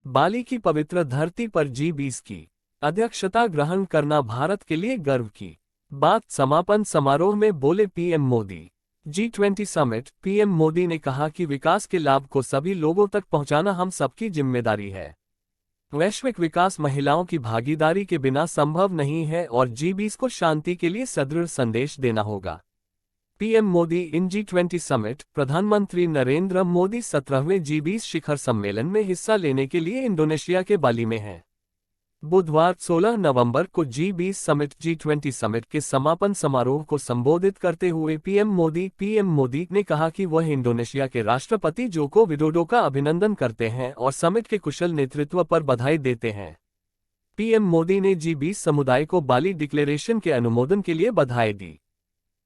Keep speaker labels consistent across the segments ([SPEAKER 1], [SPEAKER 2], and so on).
[SPEAKER 1] बाली की पवित्र धरती पर G20 की अध्यक्षता ग्रहण करना भारत के लिए गर्व की बात। समापन समारोह में बोले PM Modi. G20 summit. PM Modi ने कहा कि विकास के लाभ को सभी लोगों तक पहुंचाना हम सबकी जिम्मेदारी है। वैश्विक विकास महिलाओं की भागीदारी के बिना संभव नहीं है और G20 को शांति के लिए सुदृढ़ संदेश देना होगा। पीएम मोदी इन G20 समिट। प्रधानमंत्री नरेंद्र मोदी 17वें G20 शिखर सम्मेलन में हिस्सा लेने के लिए इंडोनेशिया के बाली में हैं। बुधवार 16 नवंबर को G20 समिट G20 समिट के समापन समारोह को संबोधित करते हुए पीएम मोदी ने कहा कि वह इंडोनेशिया के राष्ट्रपति जोको विडोडो का अभिनंदन करते हैं और समिट के कुशल नेतृत्व पर बधाई देते हैं। पीएम मोदी ने G20 समुदाय को बाली डिक्लेरेशन के अनुमोदन के लिए बधाई दी।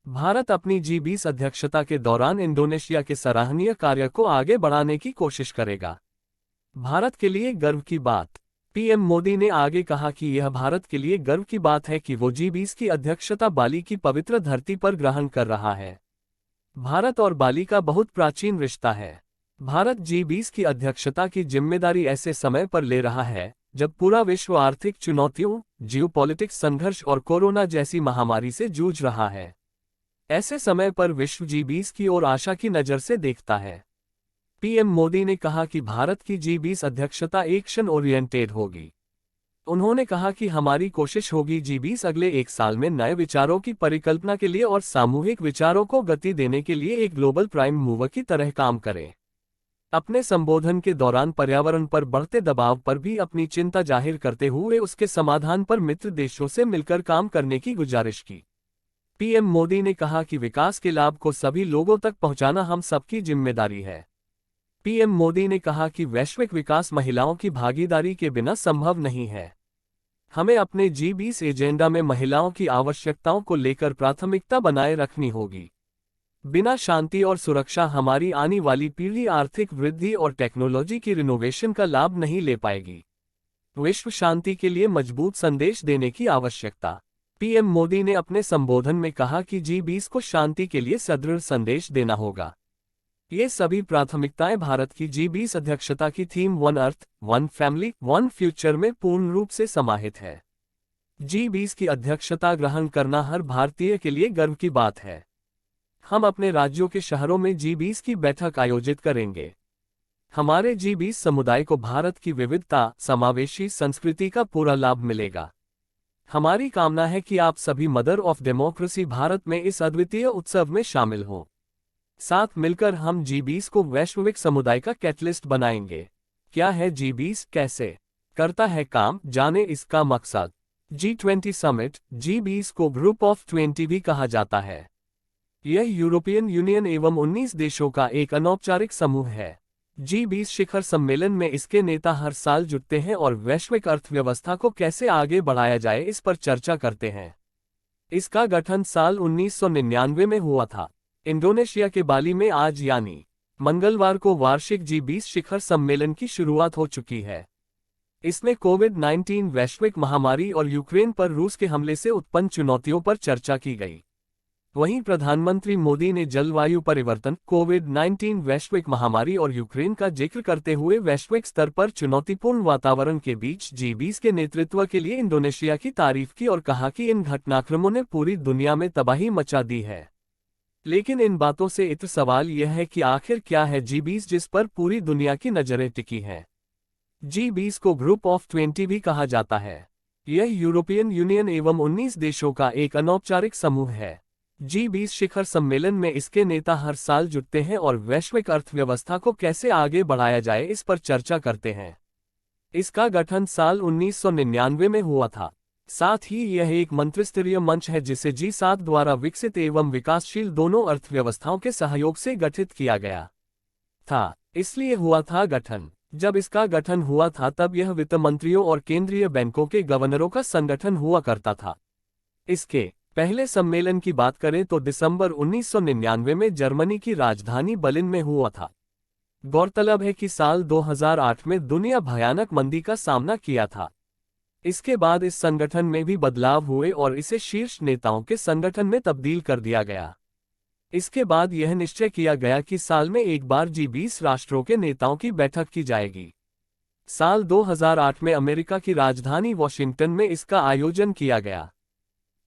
[SPEAKER 1] भारत अपनी G20 अध्यक्षता के दौरान इंडोनेशिया के सराहनीय कार्य को आगे बढ़ाने की कोशिश करेगा। भारत के लिए गर्व की बात। पीएम मोदी ने आगे कहा कि यह भारत के लिए गर्व की बात है कि वो G20 की अध्यक्षता बाली की पवित्र धरती पर ग्रहण कर रहा है। भारत और बाली का बहुत प्राचीन रिश्ता है। भारत G20 की अध्यक्षता की जिम्मेदारी ऐसे समय पर ले रहा है जब पूरा विश्व आर्थिक चुनौतियों, जियोपॉलिटिक्स संघर्ष और कोरोना जैसी महामारी से जूझ रहा है। ऐसे समय पर विश्व G20 की ओर आशा की नज़र से देखता है। पीएम मोदी ने कहा कि भारत की G20 अध्यक्षता एक्शन ओरिएंटेड होगी। उन्होंने कहा कि हमारी कोशिश होगी G20 अगले एक साल में नए विचारों की परिकल्पना के लिए और सामूहिक विचारों को गति देने के लिए एक ग्लोबल प्राइम मूवर की तरह काम करे। अपने संबोधन के दौरान पर्यावरण पर बढ़ते दबाव पर भी अपनी चिंता जाहिर करते हुए उसके समाधान पर मित्र देशों से मिलकर काम करने की गुजारिश की। पीएम मोदी ने कहा कि विकास के लाभ को सभी लोगों तक पहुंचाना हम सबकी जिम्मेदारी है। पीएम मोदी ने कहा कि वैश्विक विकास महिलाओं की भागीदारी के बिना संभव नहीं है। हमें अपने G20 एजेंडा में महिलाओं की आवश्यकताओं को लेकर प्राथमिकता बनाए रखनी होगी। बिना शांति और सुरक्षा हमारी आने वाली पीढ़ी आर्थिक वृद्धि और टेक्नोलॉजी की रिनोवेशन का लाभ नहीं ले पाएगी। विश्व शांति के लिए मजबूत संदेश देने की आवश्यकता। पीएम मोदी ने अपने संबोधन में कहा कि G20 को शांति के लिए सुदृढ़ संदेश देना होगा। ये सभी प्राथमिकताएं भारत की G20 अध्यक्षता की theme one earth, one family, one future में पूर्ण रूप से समाहित है। G20 की अध्यक्षता ग्रहण करना हर भारतीय के लिए गर्व की बात है। हम अपने राज्यों के शहरों में G20 की बैठक आयोजित करेंगे। हमारे G20 समुदाय को भारत की विविधता, समावेशी संस्कृति का पूरा लाभ मिलेगा। हमारी कामना है कि आप सभी मदर ऑफ डेमोक्रेसी भारत में इस अद्वितीय उत्सव में शामिल हों। साथ मिलकर हम G20 को वैश्विक समुदाय का कैटलिस्ट बनाएंगे। क्या है G20, कैसे करता है काम, जाने इसका मकसद। G20 summit. G20 को ग्रुप ऑफ 20 भी कहा जाता है। यह यूरोपियन यूनियन एवं 19 देशों का एक अनौपचारिक समूह है। G20 शिखर सम्मेलन में इसके नेता हर साल जुटते हैं और वैश्विक अर्थव्यवस्था को कैसे आगे बढ़ाया जाए इस पर चर्चा करते हैं। इसका गठन साल 1999 में हुआ था। इंडोनेशिया के बाली में आज यानी मंगलवार को वार्षिक G20 शिखर सम्मेलन की शुरुआत हो चुकी है। इसमें कोविड-19 वैश्विक महामारी और यूक्रेन पर रूस के हमले से उत्पन्न चुनौतियों पर चर्चा की गई। वहीं प्रधानमंत्री मोदी ने जलवायु परिवर्तन, कोविड-19 वैश्विक महामारी और यूक्रेन का जिक्र करते हुए वैश्विक स्तर पर चुनौतीपूर्ण वातावरण के बीच G20 के नेतृत्व के लिए इंडोनेशिया की तारीफ की और कहा कि इन घटनाक्रमों ने पूरी दुनिया में तबाही मचा दी है। लेकिन इन बातों से इतर सवाल यह है कि आखिर क्या है G20 जिस पर पूरी दुनिया की नजरें टिकी हैं। G20 को ग्रुप ऑफ 20 भी कहा जाता है। यह यूरोपियन यूनियन एवं 19 देशों का एक अनौपचारिक समूह है। G20 शिखर सम्मेलन में इसके नेता हर साल जुटते हैं और वैश्विक अर्थव्यवस्था को कैसे आगे बढ़ाया जाए इस पर चर्चा करते हैं। इसका गठन साल 1999 में हुआ था। साथ ही यह एक मंत्रिस्तरीय मंच है जिसे G7 द्वारा विकसित एवं विकासशील दोनों अर्थव्यवस्थाओं के सहयोग से गठित किया गया था। इसलिए हुआ था गठन। जब इसका गठन हुआ था तब यह वित्त मंत्रियों और केंद्रीय बैंकों के गवर्नरों का संगठन हुआ करता था। इसके पहले सम्मेलन की बात करें तो दिसंबर 1999 में जर्मनी की राजधानी बर्लिन में हुआ था। गौरतलब है कि साल 2008 में दुनिया भयानक मंदी का सामना किया था। इसके बाद इस संगठन में भी बदलाव हुए और इसे शीर्ष नेताओं के संगठन में तब्दील कर दिया गया। इसके बाद यह निश्चय किया गया कि साल में एक बार G20 राष्ट्रों के नेताओं की बैठक की जाएगी। साल 2008 में अमेरिका की राजधानी वॉशिंगटन में इसका आयोजन किया गया।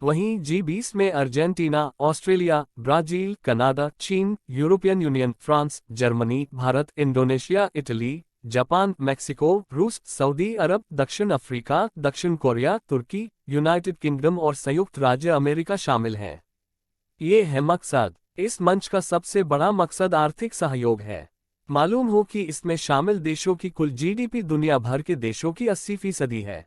[SPEAKER 1] वहीं G20 में अर्जेंटीना, ऑस्ट्रेलिया, ब्राजील, कनाडा, चीन, European union, France, Germany, Bharat, Indonesia, Italy, Japan, Mexico, रूस, सऊदी अरब, दक्षिण अफ्रीका, दक्षिण कोरिया, तुर्की, यूनाइटेड किंगडम और संयुक्त राज्य अमेरिका शामिल हैं। ये है मकसद। इस मंच का सबसे बड़ा मकसद आर्थिक सहयोग है। मालूम हो कि इसमें शामिल देशों की कुल GDP दुनिया भर के देशों की 80% है।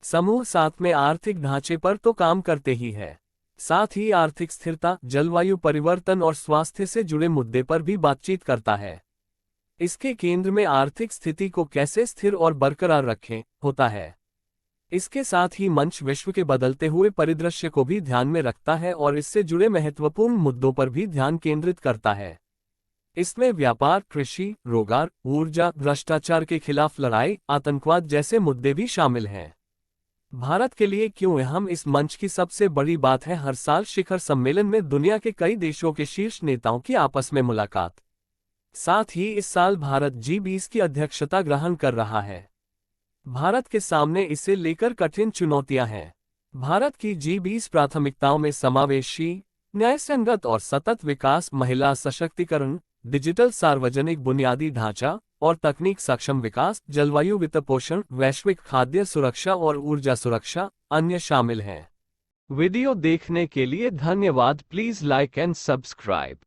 [SPEAKER 1] समूह साथ में आर्थिक ढांचे पर तो काम करते ही है, साथ ही आर्थिक स्थिरता, जलवायु परिवर्तन और स्वास्थ्य से जुड़े मुद्दे पर भी बातचीत करता है। इसके केंद्र में आर्थिक स्थिति को कैसे स्थिर और बरकरार रखें होता है। इसके साथ ही मंच विश्व के बदलते हुए परिदृश्य को भी ध्यान में रखता है और इससे जुड़े महत्वपूर्ण मुद्दों पर भी ध्यान केंद्रित करता है। इसमें व्यापार, कृषि, रोजगार, ऊर्जा, भ्रष्टाचार के खिलाफ लड़ाई, आतंकवाद जैसे मुद्दे भी शामिल हैं। भारत के लिए क्यों अहम इस मंच की सबसे बड़ी बात है हर साल शिखर सम्मेलन में दुनिया के कई देशों के शीर्ष नेताओं की आपस में मुलाकात। साथ ही इस साल भारत G20 की अध्यक्षता ग्रहण कर रहा है। भारत के सामने इसे लेकर कठिन चुनौतियां हैं। भारत की G20 प्राथमिकताओं में समावेशी, न्यायसंगत और सतत विकास, महिला सशक्तिकरण, डिजिटल सार्वजनिक बुनियादी ढांचा और तकनीक सक्षम विकास, जलवायु वित्तपोषण, वैश्विक खाद्य सुरक्षा और ऊर्जा सुरक्षा अन्य शामिल हैं। वीडियो देखने के लिए धन्यवाद। Please like and subscribe.